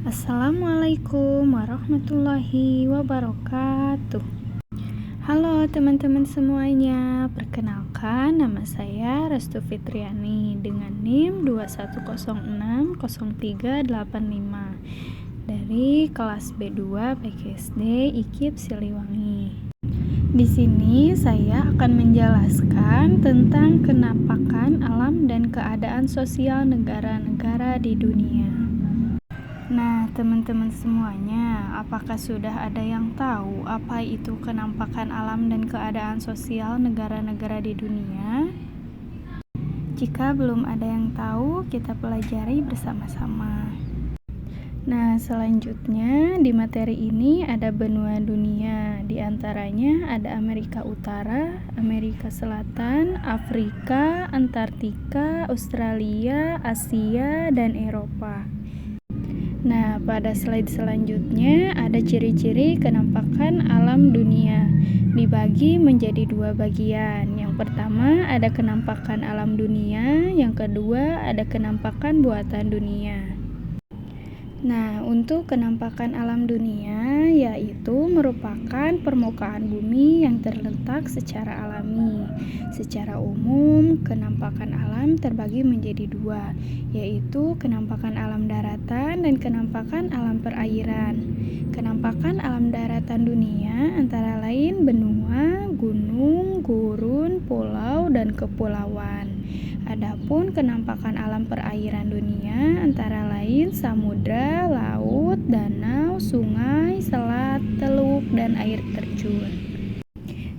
Assalamualaikum warahmatullahi wabarakatuh. Halo teman-teman semuanya, perkenalkan nama saya Restu Fitriani dengan NIM 21060385 dari kelas B2 PGSD IKIP Siliwangi. Di sini saya akan menjelaskan tentang kenampakan alam dan keadaan sosial negara-negara di dunia. Nah, teman-teman semuanya, apakah sudah ada yang tahu apa itu kenampakan alam dan keadaan sosial negara-negara di dunia? Jika belum ada yang tahu, kita pelajari bersama-sama. Nah, selanjutnya di materi ini ada benua dunia. Di antaranya ada Amerika Utara, Amerika Selatan, Afrika, Antartika, Australia, Asia, dan Eropa. Nah, pada slide selanjutnya ada ciri-ciri kenampakan alam dunia. Dibagi menjadi dua bagian. Yang pertama ada kenampakan alam dunia, yang kedua ada kenampakan buatan dunia. Nah, untuk kenampakan alam dunia yaitu merupakan permukaan bumi yang terletak secara alami. Secara umum, kenampakan alam terbagi menjadi dua, yaitu kenampakan alam daratan dan kenampakan alam perairan. Kenampakan alam daratan dunia antara lain benua, gunung, gurun, pulau, dan kepulauan. Adapun kenampakan alam perairan dunia antara lain samudra, laut, danau, sungai, selat, teluk, dan air terjun.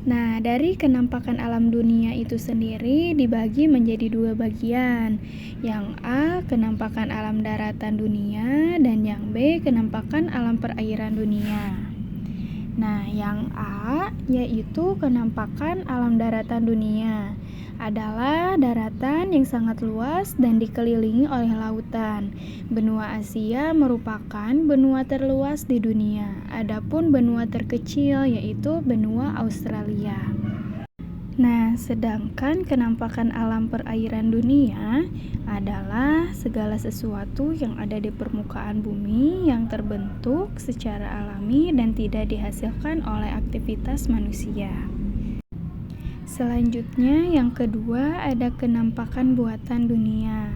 Nah, dari kenampakan alam dunia itu sendiri dibagi menjadi dua bagian. Yang A, kenampakan alam daratan dunia, dan yang B, kenampakan alam perairan dunia. Nah, yang A yaitu kenampakan alam daratan dunia adalah daratan yang sangat luas dan dikelilingi oleh lautan. Benua Asia merupakan benua terluas di dunia. Adapun benua terkecil yaitu benua Australia. Nah, sedangkan kenampakan alam perairan dunia adalah segala sesuatu yang ada di permukaan bumi yang terbentuk secara alami dan tidak dihasilkan oleh aktivitas manusia. Selanjutnya, yang kedua ada kenampakan buatan dunia,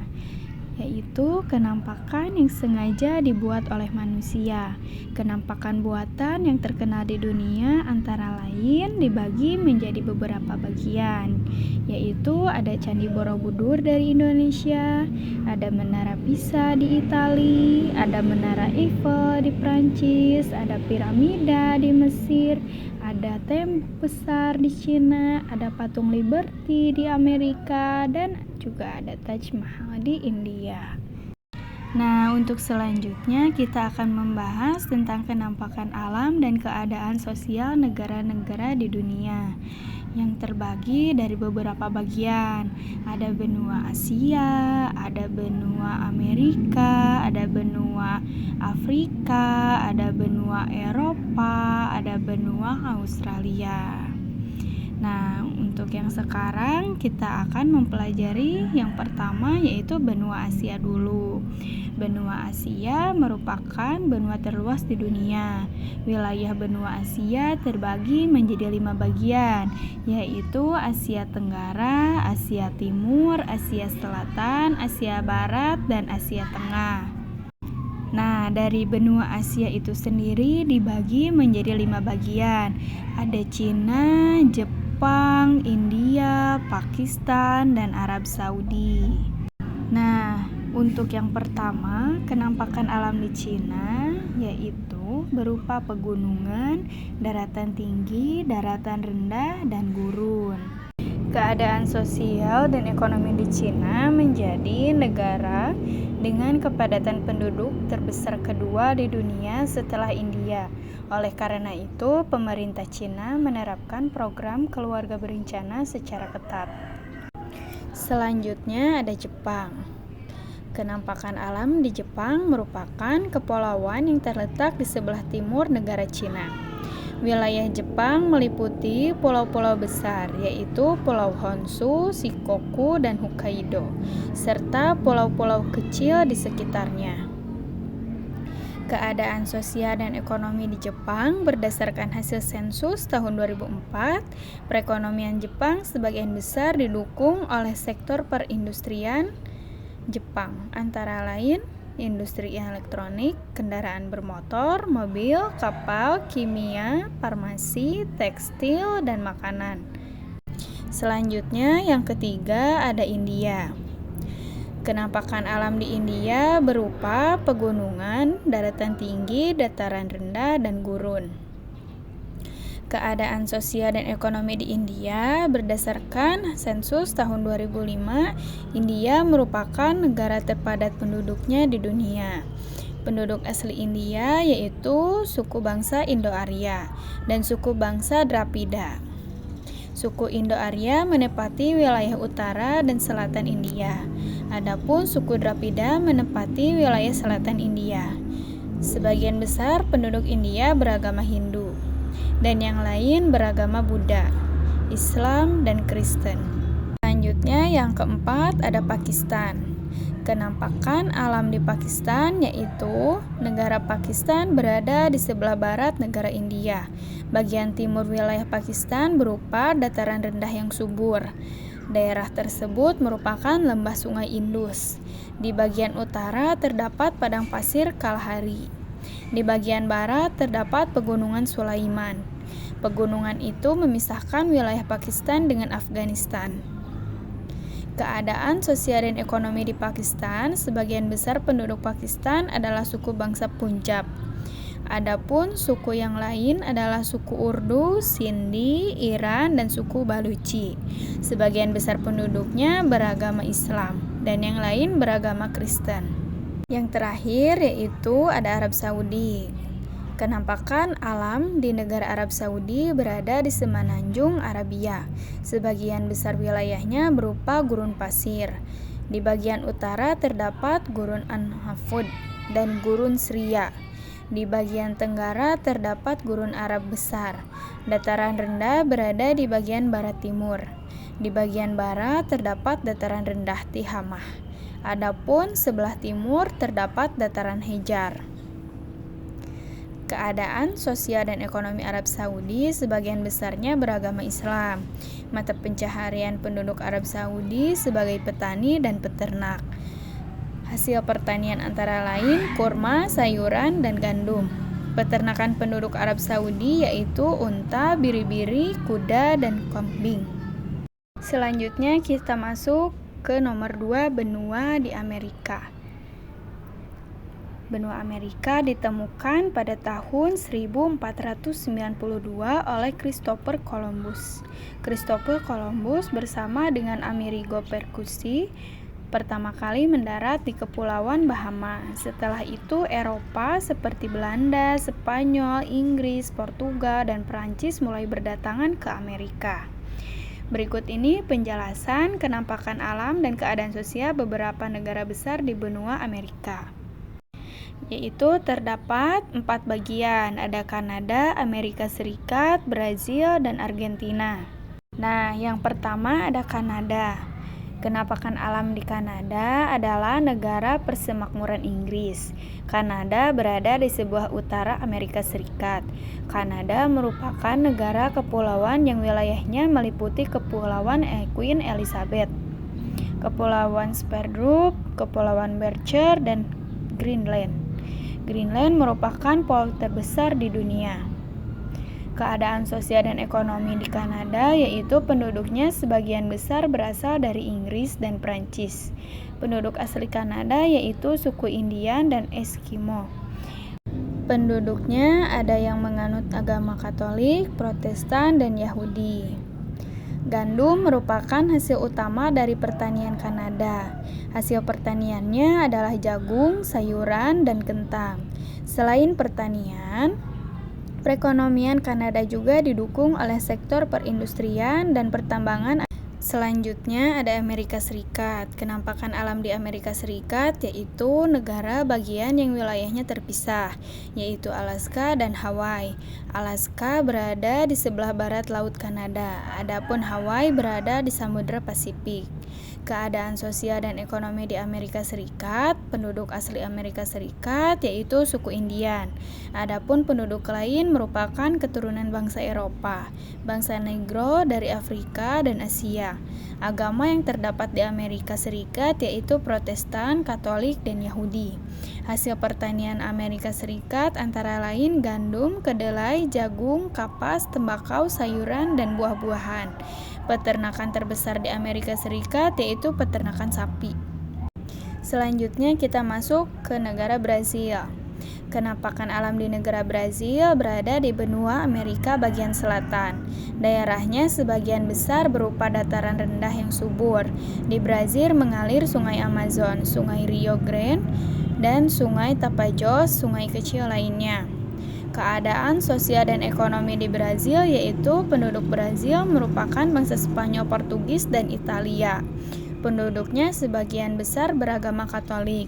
yaitu kenampakan yang sengaja dibuat oleh manusia. Kenampakan buatan yang terkenal di dunia antara lain dibagi menjadi beberapa bagian, yaitu ada Candi Borobudur dari Indonesia, ada Menara Pisa di Italia, ada Menara Eiffel di Prancis, ada piramida di Mesir, ada tembok besar di Cina, ada patung Liberty di Amerika, dan juga ada Taj Mahal di India. Nah, untuk selanjutnya kita akan membahas tentang kenampakan alam dan keadaan sosial negara-negara di dunia yang terbagi dari beberapa bagian. Ada benua Asia, ada benua Amerika, ada benua Afrika, ada benua Eropa, ada benua Australia. Nah, untuk yang sekarang kita akan mempelajari yang pertama yaitu benua Asia dulu. Benua Asia merupakan benua terluas di dunia. Wilayah benua Asia terbagi menjadi 5 bagian, yaitu Asia Tenggara, Asia Timur, Asia Selatan, Asia Barat, dan Asia Tengah. Nah, dari benua Asia itu sendiri dibagi menjadi 5 bagian. Ada Cina, Jepang, India, Pakistan, dan Arab Saudi. Nah, untuk yang pertama, kenampakan alam di Cina yaitu berupa pegunungan, daratan tinggi, daratan rendah, dan gurun. Keadaan sosial dan ekonomi di Cina menjadi negara dengan kepadatan penduduk terbesar kedua di dunia setelah India. Oleh karena itu, pemerintah Cina menerapkan program keluarga berencana secara ketat. Selanjutnya ada Jepang. Kenampakan alam di Jepang merupakan kepulauan yang terletak di sebelah timur negara Cina. Wilayah Jepang meliputi pulau-pulau besar, yaitu Pulau Honshu, Shikoku, dan Hokkaido, serta pulau-pulau kecil di sekitarnya. Keadaan sosial dan ekonomi di Jepang berdasarkan hasil sensus tahun 2004, perekonomian Jepang sebagian besar didukung oleh sektor perindustrian Jepang, antara lain industri elektronik, kendaraan bermotor, mobil, kapal, kimia, farmasi, tekstil, dan makanan. Selanjutnya, yang ketiga ada India. Penampakan alam di India berupa pegunungan, daratan tinggi, dataran rendah, dan gurun. Keadaan sosial dan ekonomi di India berdasarkan sensus tahun 2005, India merupakan negara terpadat penduduknya di dunia. Penduduk asli India yaitu suku bangsa Indo-Arya dan suku bangsa Drapida. Suku Indo-Arya menempati wilayah utara dan selatan India. Adapun suku Drapida menempati wilayah selatan India. Sebagian besar penduduk India beragama Hindu, dan yang lain beragama Buddha, Islam, dan Kristen. Selanjutnya yang keempat ada Pakistan. Penampakan alam di Pakistan yaitu negara Pakistan berada di sebelah barat negara India. Bagian timur wilayah Pakistan berupa dataran rendah yang subur. Daerah tersebut merupakan lembah sungai Indus. Di bagian utara terdapat padang pasir Kalahari. Di bagian barat terdapat pegunungan Sulaiman. Pegunungan itu memisahkan wilayah Pakistan dengan Afghanistan. Keadaan sosial dan ekonomi di Pakistan, sebagian besar penduduk Pakistan adalah suku bangsa Punjab. Adapun suku yang lain adalah suku Urdu, Sindhi, Iran, dan suku Baluchi. Sebagian besar penduduknya beragama Islam, dan yang lain beragama Kristen. Yang terakhir yaitu ada Arab Saudi. Penampakan alam di negara Arab Saudi berada di semenanjung Arabia. Sebagian besar wilayahnya berupa gurun pasir. Di bagian utara terdapat gurun An-Hafud dan gurun Sria. Di bagian tenggara terdapat gurun Arab besar. Dataran rendah berada di bagian barat timur. Di bagian barat terdapat dataran rendah Tihamah. Adapun sebelah timur terdapat dataran Hejar. Keadaan sosial dan ekonomi Arab Saudi sebagian besarnya beragama Islam. Mata pencaharian penduduk Arab Saudi sebagai petani dan peternak. Hasil pertanian antara lain kurma, sayuran, dan gandum. Peternakan penduduk Arab Saudi yaitu unta, biri-biri, kuda, dan kambing. Selanjutnya kita masuk ke nomor 2, benua di Amerika. Benua Amerika ditemukan pada tahun 1492 oleh Christopher Columbus. Christopher Columbus bersama dengan Amerigo Vespucci pertama kali mendarat di Kepulauan Bahama. Setelah itu Eropa seperti Belanda, Spanyol, Inggris, Portugal, dan Perancis mulai berdatangan ke Amerika. Berikut ini penjelasan penampakan alam dan keadaan sosial beberapa negara besar di benua Amerika. Yaitu terdapat 4 bagian, ada Kanada, Amerika Serikat, Brazil, dan Argentina. Nah, yang pertama ada Kanada. Penampakan alam di Kanada adalah negara persemakmuran Inggris. Kanada berada di sebelah utara Amerika Serikat. Kanada merupakan negara kepulauan yang wilayahnya meliputi Kepulauan Queen Elizabeth, Kepulauan Spratly, Kepulauan Beecher, dan Greenland. Greenland merupakan pulau terbesar di dunia. Keadaan sosial dan ekonomi di Kanada yaitu penduduknya sebagian besar berasal dari Inggris dan Prancis. Penduduk asli Kanada yaitu suku Indian dan Eskimo. Penduduknya ada yang menganut agama Katolik, Protestan, dan Yahudi. Gandum merupakan hasil utama dari pertanian Kanada. Hasil pertaniannya adalah jagung, sayuran, dan kentang. Selain pertanian, perekonomian Kanada juga didukung oleh sektor perindustrian dan pertambangan. Selanjutnya ada Amerika Serikat. Penampakan alam di Amerika Serikat yaitu negara bagian yang wilayahnya terpisah, yaitu Alaska dan Hawaii. Alaska berada di sebelah barat Laut Kanada, adapun Hawaii berada di Samudra Pasifik. Keadaan sosial dan ekonomi di Amerika Serikat, penduduk asli Amerika Serikat yaitu suku Indian. Adapun penduduk lain merupakan keturunan bangsa Eropa, bangsa Negro dari Afrika dan Asia. Agama yang terdapat di Amerika Serikat yaitu Protestan, Katolik, dan Yahudi. Hasil pertanian Amerika Serikat antara lain gandum, kedelai, jagung, kapas, tembakau, sayuran, dan buah-buahan. Peternakan terbesar di Amerika Serikat yaitu peternakan sapi. Selanjutnya kita masuk ke negara Brazil. Penampakan alam di negara Brazil berada di benua Amerika bagian selatan. Daerahnya sebagian besar berupa dataran rendah yang subur. Di Brazil mengalir Sungai Amazon, Sungai Rio Grande, dan Sungai Tapajós, sungai kecil lainnya. Keadaan sosial dan ekonomi di Brazil yaitu penduduk Brazil merupakan bangsa Spanyol, Portugis, dan Italia. Penduduknya sebagian besar beragama Katolik.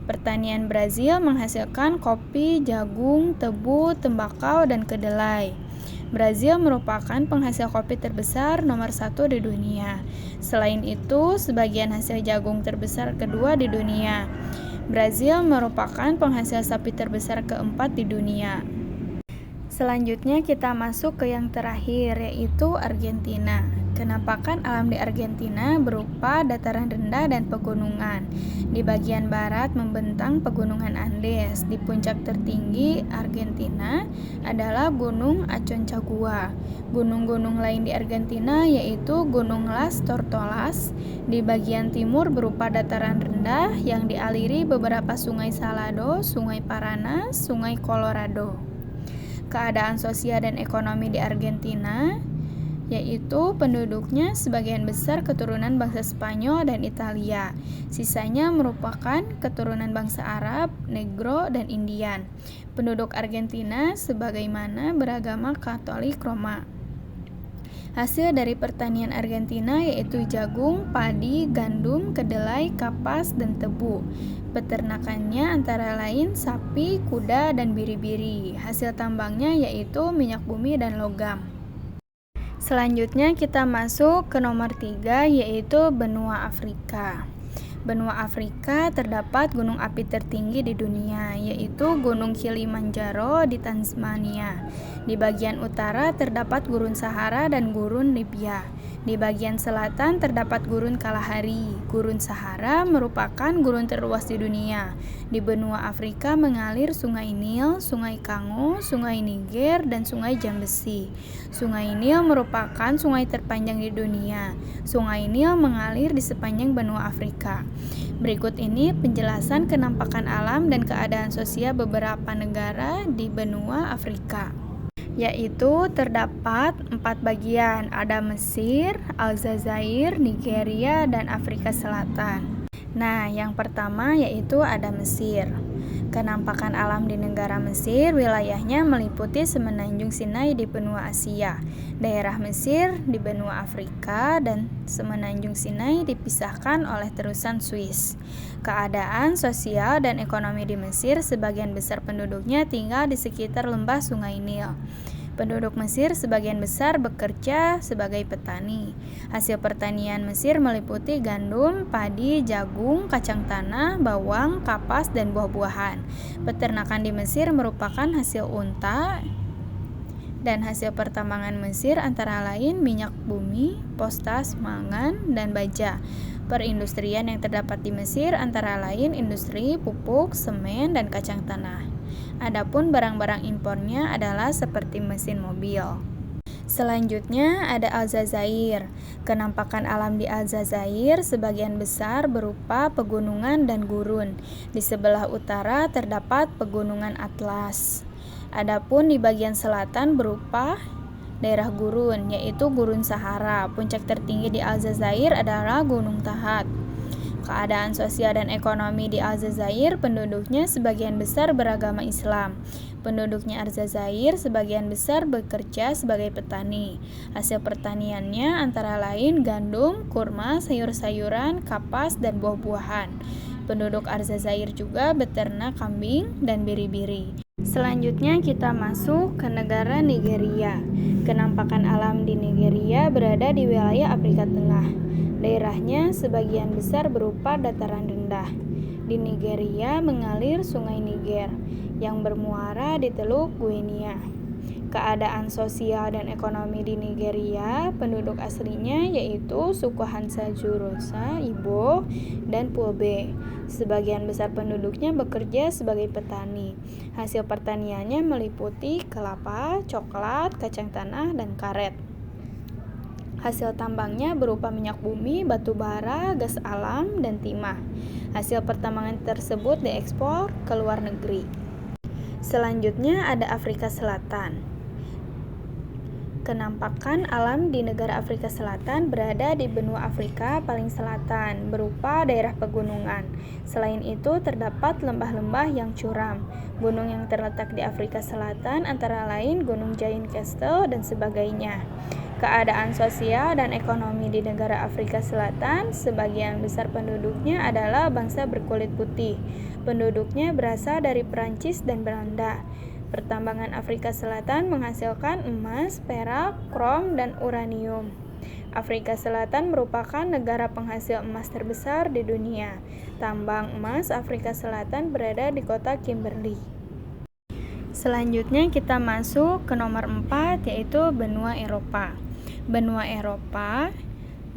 Pertanian Brazil menghasilkan kopi, jagung, tebu, tembakau, dan kedelai. Brazil merupakan penghasil kopi terbesar nomor 1 di dunia. Selain itu, sebagian hasil jagung terbesar kedua di dunia. Brazil merupakan penghasil sapi terbesar keempat di dunia. Selanjutnya kita masuk ke yang terakhir yaitu Argentina. Penampakan alam di Argentina berupa dataran rendah dan pegunungan. Di bagian barat membentang pegunungan Andes. Di puncak tertinggi Argentina adalah Gunung Aconcagua. Gunung-gunung lain di Argentina yaitu Gunung Las Tortolas. Di bagian timur berupa dataran rendah yang dialiri beberapa sungai Salado, Sungai Paraná, Sungai Colorado. Keadaan sosial dan ekonomi di Argentina yaitu penduduknya sebagian besar keturunan bangsa Spanyol dan Italia. Sisanya merupakan keturunan bangsa Arab, Negro, dan Indian. Penduduk Argentina sebagaimana beragama Katolik Roma. Hasil dari pertanian Argentina yaitu jagung, padi, gandum, kedelai, kapas, dan tebu. Peternakannya antara lain sapi, kuda, dan biri-biri. Hasil tambangnya yaitu minyak bumi dan logam. Selanjutnya kita masuk ke nomor 3 yaitu benua Afrika. Benua Afrika terdapat gunung api tertinggi di dunia yaitu Gunung Kilimanjaro di Tanzania. Di bagian utara terdapat Gurun Sahara dan Gurun Libya. Di bagian selatan terdapat Gurun Kalahari. Gurun Sahara merupakan gurun terluas di dunia. Di benua Afrika mengalir Sungai Nil, Sungai Kongo, Sungai Niger, dan Sungai Zambezi. Sungai Nil merupakan sungai terpanjang di dunia. Sungai Nil mengalir di sepanjang benua Afrika. Berikut ini penjelasan penampakan alam dan keadaan sosial beberapa negara di benua Afrika. Yaitu terdapat 4 bagian, ada Mesir, Aljazair, Nigeria, dan Afrika Selatan. Nah, yang pertama yaitu ada Mesir. Penampakan alam di negara Mesir, wilayahnya meliputi Semenanjung Sinai di benua Asia, daerah Mesir di benua Afrika, dan Semenanjung Sinai dipisahkan oleh terusan Swiss. Keadaan sosial dan ekonomi di Mesir, sebagian besar penduduknya tinggal di sekitar lembah Sungai Nil. Penduduk Mesir sebagian besar bekerja sebagai petani. Hasil pertanian Mesir meliputi gandum, padi, jagung, kacang tanah, bawang, kapas, dan buah-buahan. Peternakan di Mesir merupakan hasil unta dan hasil pertambangan Mesir antara lain minyak bumi, postas, mangan, dan baja. Perindustrian yang terdapat di Mesir antara lain industri pupuk, semen, dan kacang tanah. Adapun barang-barang impornya adalah seperti mesin mobil. Selanjutnya ada Aljazair. Penampakan alam di Aljazair sebagian besar berupa pegunungan dan gurun. Di sebelah utara terdapat pegunungan Atlas. Adapun di bagian selatan berupa daerah gurun, yaitu Gurun Sahara. Puncak tertinggi di Aljazair adalah Gunung Tahat. Keadaan sosial dan ekonomi di Aljazair, penduduknya sebagian besar beragama Islam. Penduduknya Aljazair sebagian besar bekerja sebagai petani. Hasil pertaniannya antara lain gandum, kurma, sayur-sayuran, kapas, dan buah-buahan. Penduduk Aljazair juga beternak kambing dan biri-biri. Selanjutnya kita masuk ke negara Nigeria. Penampakan alam di Nigeria berada di wilayah Afrika Tengah. Daerahnya sebagian besar berupa dataran rendah. Di Nigeria mengalir Sungai Niger yang bermuara di Teluk Guinea. Keadaan sosial dan ekonomi di Nigeria, penduduk aslinya yaitu suku Hansa Jurosa, Igbo, dan Pulbe. Sebagian besar penduduknya bekerja sebagai petani. Hasil pertaniannya meliputi kelapa, coklat, kacang tanah, dan karet. Hasil tambangnya berupa minyak bumi, batu bara, gas alam, dan timah. Hasil pertambangan tersebut diekspor ke luar negeri. Selanjutnya ada Afrika Selatan. Kenampakan alam di negara Afrika Selatan berada di benua Afrika paling selatan, berupa daerah pegunungan. Selain itu, terdapat lembah-lembah yang curam. Gunung yang terletak di Afrika Selatan antara lain Gunung Giant Castle dan sebagainya. Keadaan sosial dan ekonomi di negara Afrika Selatan, sebagian besar penduduknya adalah bangsa berkulit putih. Penduduknya berasal dari Perancis dan Belanda. Pertambangan Afrika Selatan menghasilkan emas, perak, krom, dan uranium. Afrika Selatan merupakan negara penghasil emas terbesar di dunia. Tambang emas Afrika Selatan berada di kota Kimberley. Selanjutnya kita masuk ke nomor 4, yaitu benua Eropa. Benua Eropa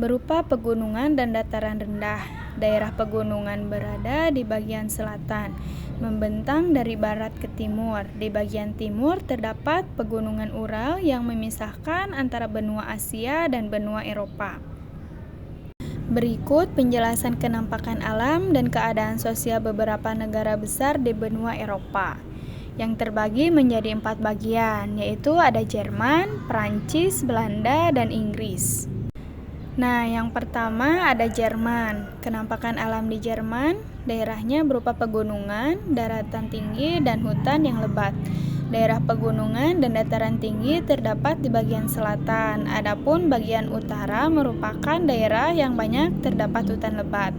berupa pegunungan dan dataran rendah. Daerah pegunungan berada di bagian selatan, membentang dari barat ke timur. Di bagian timur terdapat pegunungan Ural yang memisahkan antara benua Asia dan benua Eropa. Berikut penjelasan kenampakan alam dan keadaan sosial beberapa negara besar di benua Eropa, yang terbagi menjadi 4 bagian, yaitu ada Jerman, Prancis, Belanda, dan Inggris. Nah, yang pertama ada Jerman. Kenampakan alam di Jerman, daerahnya berupa pegunungan, daratan tinggi, dan hutan yang lebat. Daerah pegunungan dan dataran tinggi terdapat di bagian selatan, adapun bagian utara merupakan daerah yang banyak terdapat hutan lebat.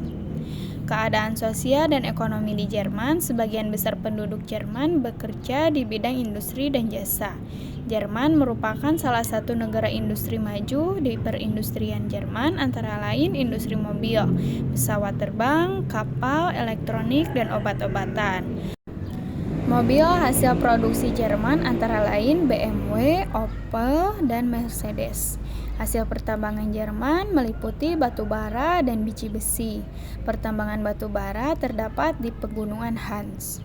Keadaan sosial dan ekonomi di Jerman, sebagian besar penduduk Jerman bekerja di bidang industri dan jasa. Jerman merupakan salah satu negara industri maju di perindustrian Jerman, antara lain industri mobil, pesawat terbang, kapal, elektronik, dan obat-obatan. Mobil hasil produksi Jerman antara lain BMW, Opel, dan Mercedes. Hasil pertambangan Jerman meliputi batu bara dan biji besi. Pertambangan batu bara terdapat di pegunungan Harz.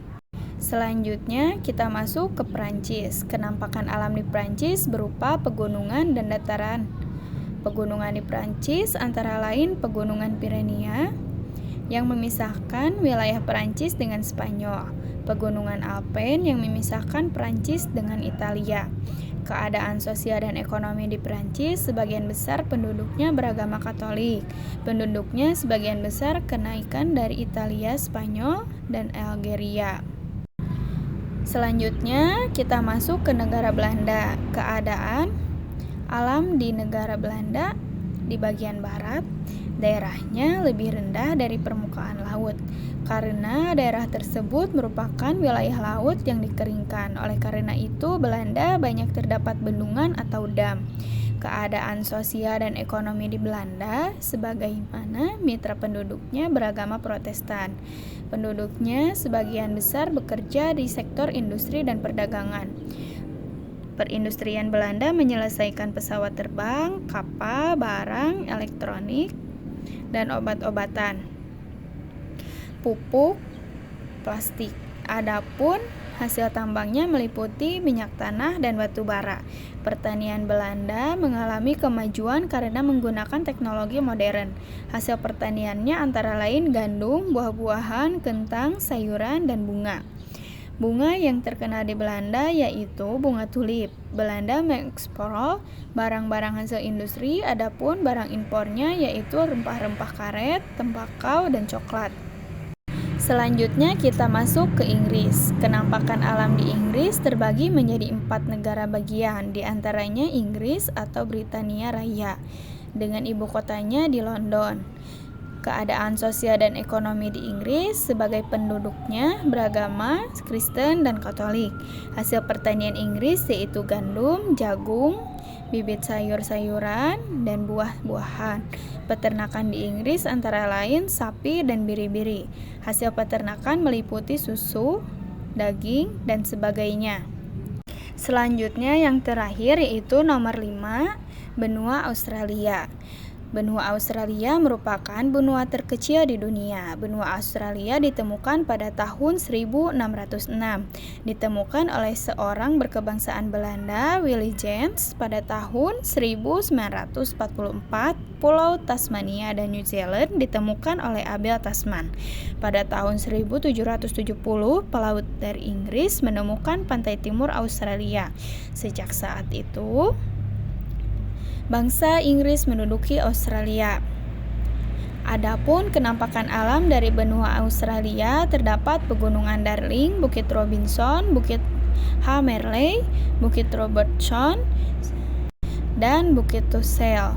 Selanjutnya kita masuk ke Prancis. Kenampakan alam di Prancis berupa pegunungan dan dataran. Pegunungan di Prancis antara lain pegunungan Pyrenea yang memisahkan wilayah Prancis dengan Spanyol, pegunungan Alpen yang memisahkan Prancis dengan Italia. Keadaan sosial dan ekonomi di Prancis, sebagian besar penduduknya beragama Katolik. Penduduknya sebagian besar kenaikan dari Italia, Spanyol, dan Algeria. Selanjutnya kita masuk ke negara Belanda. Keadaan alam di negara Belanda di bagian barat, daerahnya lebih rendah dari permukaan laut karena daerah tersebut merupakan wilayah laut yang dikeringkan. Oleh karena itu, Belanda banyak terdapat bendungan atau dam. Keadaan sosial dan ekonomi di Belanda, sebagaimana mitra penduduknya beragama Protestan. Penduduknya sebagian besar bekerja di sektor industri dan perdagangan. Perindustrian Belanda menyelesaikan pesawat terbang, kapal, barang, elektronik, dan obat-obatan, pupuk, plastik. Adapun hasil tambangnya meliputi minyak tanah dan batu bara. Pertanian Belanda mengalami kemajuan karena menggunakan teknologi modern. Hasil pertaniannya antara lain gandum, buah-buahan, kentang, sayuran, dan bunga. Bunga yang terkenal di Belanda yaitu bunga tulip. Belanda mengekspor barang-barang hasil industri, adapun barang impornya yaitu rempah-rempah karet, tembakau, dan coklat. Selanjutnya kita masuk ke Inggris. Kenampakan alam di Inggris terbagi menjadi 4 negara bagian, di antaranya Inggris atau Britania Raya, dengan ibu kotanya di London. Keadaan sosial dan ekonomi di Inggris sebagai penduduknya beragama Kristen dan Katolik. Hasil pertanian Inggris yaitu gandum, jagung, bibit sayur-sayuran, dan buah-buahan. Peternakan di Inggris antara lain sapi dan biri-biri. Hasil peternakan meliputi susu, daging, dan sebagainya. Selanjutnya yang terakhir yaitu nomor 5, benua Australia. Benua Australia merupakan benua terkecil di dunia. Benua Australia ditemukan pada tahun 1606. Ditemukan oleh seorang berkebangsaan Belanda, Willy James, pada tahun 1944. Pulau Tasmania dan New Zealand ditemukan oleh Abel Tasman. Pada tahun 1770, pelaut dari Inggris menemukan pantai timur Australia. Sejak saat itu, bangsa Inggris menduduki Australia. Adapun kenampakan alam dari benua Australia terdapat pegunungan Darling, Bukit Robinson, Bukit Hamerley, Bukit Robertson, dan Bukit Tussell.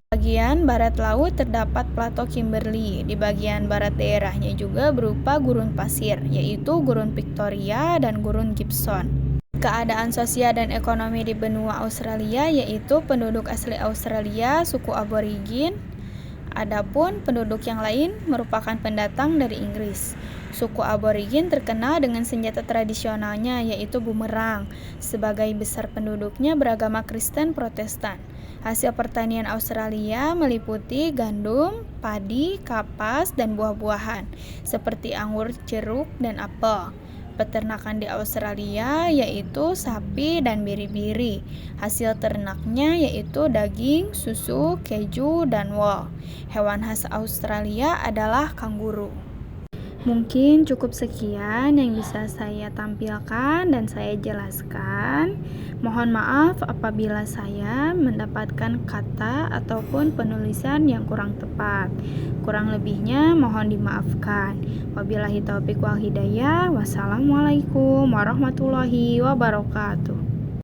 Di bagian barat laut terdapat Plato Kimberley. Di bagian barat daerahnya juga berupa gurun pasir, yaitu Gurun Victoria dan Gurun Gibson. Keadaan sosial dan ekonomi di benua Australia yaitu penduduk asli Australia suku aborigin. Adapun penduduk yang lain merupakan pendatang dari Inggris. Suku aborigin terkenal dengan senjata tradisionalnya yaitu bumerang. Sebagai besar penduduknya beragama Kristen Protestan. Hasil pertanian Australia meliputi gandum, padi, kapas, dan buah-buahan seperti anggur, jeruk, dan apel. Peternakan di Australia yaitu sapi dan biri-biri. Hasil ternaknya yaitu daging, susu, keju, dan wool. Hewan khas Australia adalah kanguru. Mungkin cukup sekian yang bisa saya tampilkan dan saya jelaskan. Mohon maaf apabila saya mendapatkan kata ataupun penulisan yang kurang tepat. Kurang lebihnya mohon dimaafkan. Wabillahi taufiq wal hidayah. Wassalamualaikum warahmatullahi wabarakatuh.